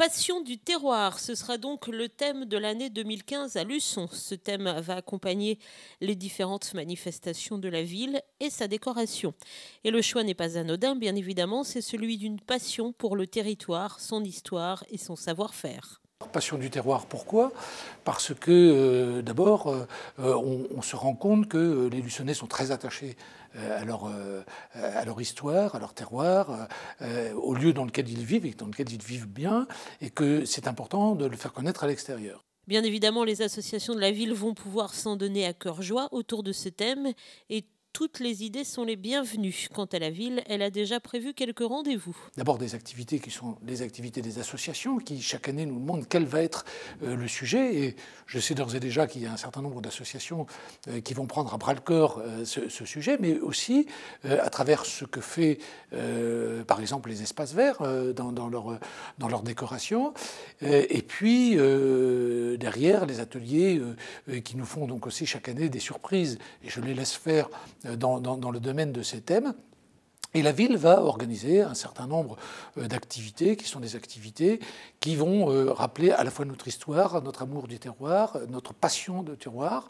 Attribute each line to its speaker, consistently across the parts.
Speaker 1: Passion du terroir, ce sera donc le thème de l'année 2015 à Luçon. Ce thème va accompagner les différentes manifestations de la ville et sa décoration. Et le choix n'est pas anodin, bien évidemment, c'est celui d'une passion pour le territoire, son histoire et son savoir-faire.
Speaker 2: Passion du terroir, pourquoi? Parce que d'abord, on se rend compte que les Luçonnais sont très attachés à leur histoire, à leur terroir, au lieu dans lequel ils vivent et dans lequel ils vivent bien, et que c'est important de le faire connaître à l'extérieur.
Speaker 1: Bien évidemment, les associations de la ville vont pouvoir s'en donner à cœur joie autour de ce thème et toutes les idées sont les bienvenues. Quant à la ville, elle a déjà prévu quelques rendez-vous.
Speaker 2: D'abord des activités qui sont les activités des associations qui chaque année nous demandent quel va être le sujet, et je sais d'ores et déjà qu'il y a un certain nombre d'associations qui vont prendre à bras le corps ce sujet, mais aussi à travers ce que fait par exemple les espaces verts dans leur décoration, et puis derrière les ateliers qui nous font donc aussi chaque année des surprises, et je les laisse faire dans le domaine de ces thèmes. Et la ville va organiser un certain nombre d'activités qui sont des activités qui vont rappeler à la fois notre histoire, notre amour du terroir, notre passion de terroir,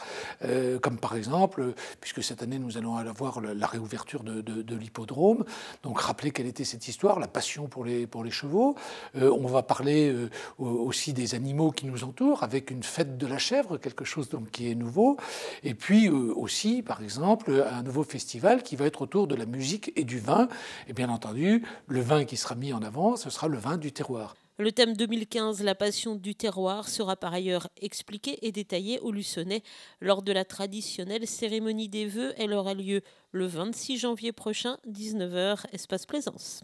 Speaker 2: comme par exemple, puisque cette année nous allons avoir la réouverture de l'hippodrome, donc rappeler quelle était cette histoire, la passion pour les chevaux. On va parler aussi des animaux qui nous entourent, avec une fête de la chèvre, quelque chose donc qui est nouveau, et puis aussi, par exemple, un nouveau festival qui va être autour de la musique et du vin. Et bien entendu, le vin qui sera mis en avant, ce sera le vin du terroir.
Speaker 1: Le thème 2015, la passion du terroir, sera par ailleurs expliqué et détaillé au Luçonnais lors de la traditionnelle cérémonie des vœux. Elle aura lieu le 26 janvier prochain, 19h, espace Plaisance.